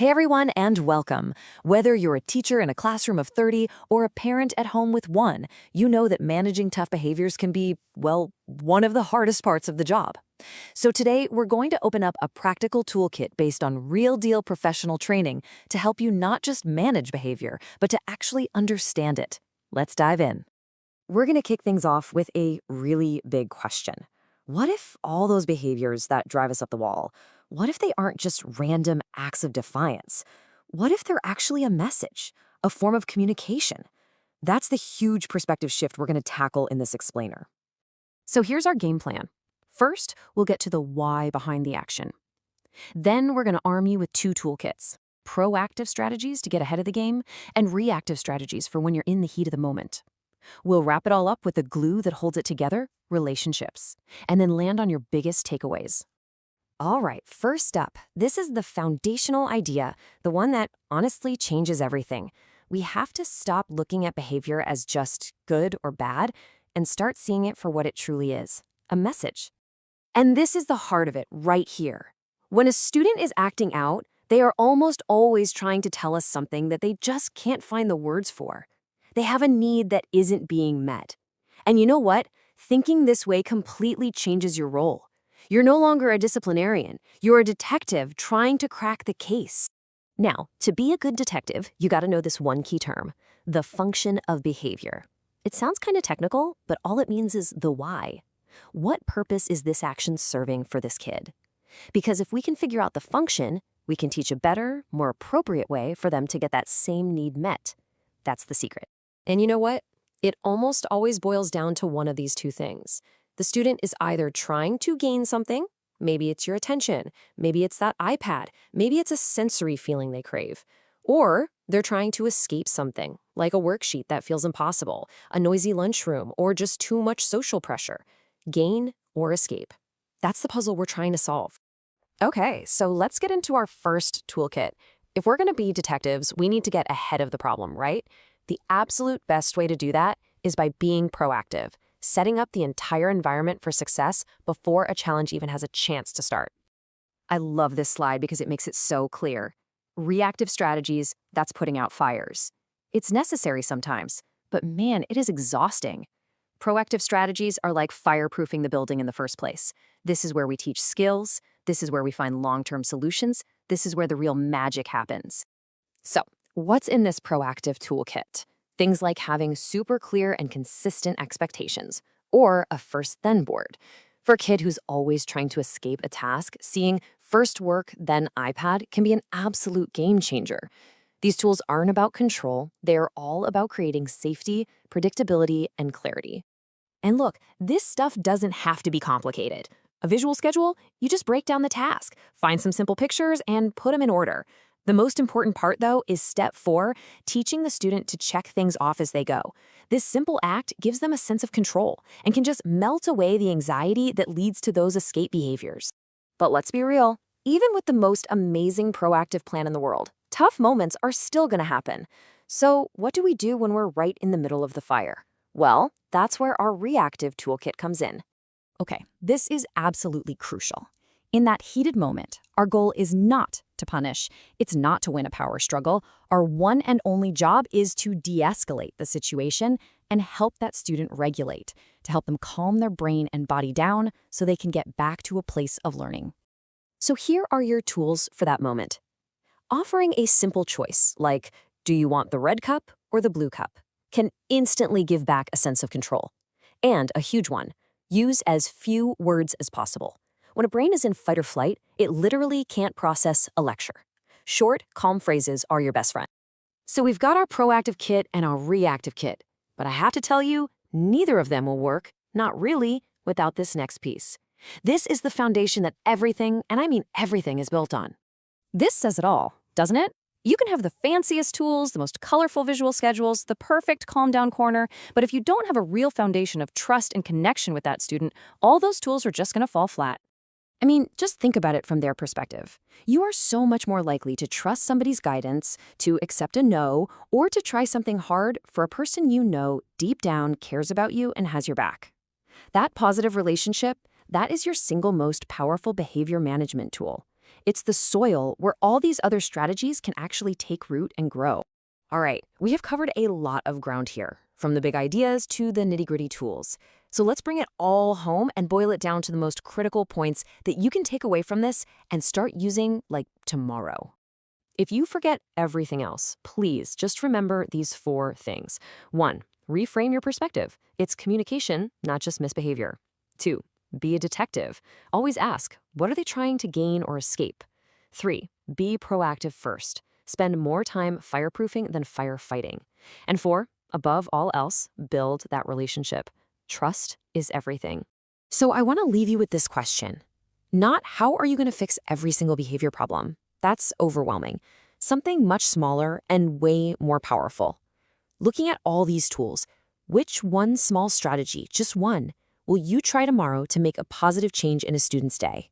Hey everyone, and welcome. Whether you're a teacher in a classroom of 30 or a parent at home with one, you know that managing tough behaviors can be, well, one of the hardest parts of the job. So today, we're going to open up a practical toolkit based on real-deal professional training to help you not just manage behavior, but to actually understand it. Let's dive in. We're going to kick things off with a really big question. What if all those behaviors that drive us up the wall, what if they aren't just random acts of defiance? What if they're actually a message, a form of communication? That's the huge perspective shift we're going to tackle in this explainer. So here's our game plan. First, we'll get to the why behind the action. Then we're going to arm you with two toolkits: proactive strategies to get ahead of the game and reactive strategies for when you're in the heat of the moment. We'll wrap it all up with the glue that holds it together, relationships, and then land on your biggest takeaways. All right, first up, this is the foundational idea, the one that honestly changes everything. We have to stop looking at behavior as just good or bad and start seeing it for what it truly is, a message. And this is the heart of it right here. When a student is acting out, they are almost always trying to tell us something that they just can't find the words for. They have a need that isn't being met. And you know what? Thinking this way completely changes your role. You're no longer a disciplinarian. You're a detective trying to crack the case. Now, to be a good detective, you got to know this one key term: the function of behavior. It sounds kind of technical, but all it means is the why. What purpose is this action serving for this kid? Because if we can figure out the function, we can teach a better, more appropriate way for them to get that same need met. That's the secret. And you know what? It almost always boils down to one of these two things. The student is either trying to gain something, maybe it's your attention, maybe it's that iPad, maybe it's a sensory feeling they crave, or they're trying to escape something, like a worksheet that feels impossible, a noisy lunchroom, or just too much social pressure. Gain or escape. That's the puzzle we're trying to solve. Okay, so let's get into our first toolkit. If we're going to be detectives, we need to get ahead of the problem, right? The absolute best way to do that is by being proactive, setting up the entire environment for success before a challenge even has a chance to start. I love this slide because it makes it so clear. Reactive strategies, that's putting out fires. It's necessary sometimes, but man, it is exhausting. Proactive strategies are like fireproofing the building in the first place. This is where we teach skills. This is where we find long-term solutions. This is where the real magic happens. So, what's in this proactive toolkit? Things like having super clear and consistent expectations, or a first-then board. For a kid who's always trying to escape a task, seeing first work, then iPad can be an absolute game changer. These tools aren't about control. They're all about creating safety, predictability, and clarity. And look, this stuff doesn't have to be complicated. A visual schedule, you just break down the task, find some simple pictures, and put them in order. The most important part, though, is step 4, teaching the student to check things off as they go. This simple act gives them a sense of control and can just melt away the anxiety that leads to those escape behaviors. But let's be real, even with the most amazing proactive plan in the world, tough moments are still going to happen. So what do we do when we're right in the middle of the fire? Well, that's where our reactive toolkit comes in. Okay, this is absolutely crucial. In that heated moment, our goal is not to punish. It's not to win a power struggle. Our one and only job is to de-escalate the situation and help that student regulate, to help them calm their brain and body down so they can get back to a place of learning. So here are your tools for that moment. Offering a simple choice, like, do you want the red cup or the blue cup, can instantly give back a sense of control. And a huge one, use as few words as possible. When a brain is in fight or flight, it literally can't process a lecture. Short, calm phrases are your best friend. So we've got our proactive kit and our reactive kit, but I have to tell you, neither of them will work, not really, without this next piece. This is the foundation that everything, and I mean everything, is built on. This says it all, doesn't it? You can have the fanciest tools, the most colorful visual schedules, the perfect calm-down corner, but if you don't have a real foundation of trust and connection with that student, all those tools are just going to fall flat. I mean, just think about it from their perspective. You are so much more likely to trust somebody's guidance, to accept a no, or to try something hard for a person you know deep down cares about you and has your back. That positive relationship, that is your single most powerful behavior management tool. It's the soil where all these other strategies can actually take root and grow. All right, we have covered a lot of ground here, from the big ideas to the nitty-gritty tools. So let's bring it all home and boil it down to the most critical points that you can take away from this and start using like tomorrow. If you forget everything else, please just remember these 4 things. 1, reframe your perspective. It's communication, not just misbehavior. 2, be a detective. Always ask, what are they trying to gain or escape? 3, be proactive first. Spend more time fireproofing than firefighting. And 4, above all else, build that relationship. Trust is everything. So I want to leave you with this question. Not how are you going to fix every single behavior problem? That's overwhelming. Something much smaller and way more powerful. Looking at all these tools, which one small strategy, just one, will you try tomorrow to make a positive change in a student's day?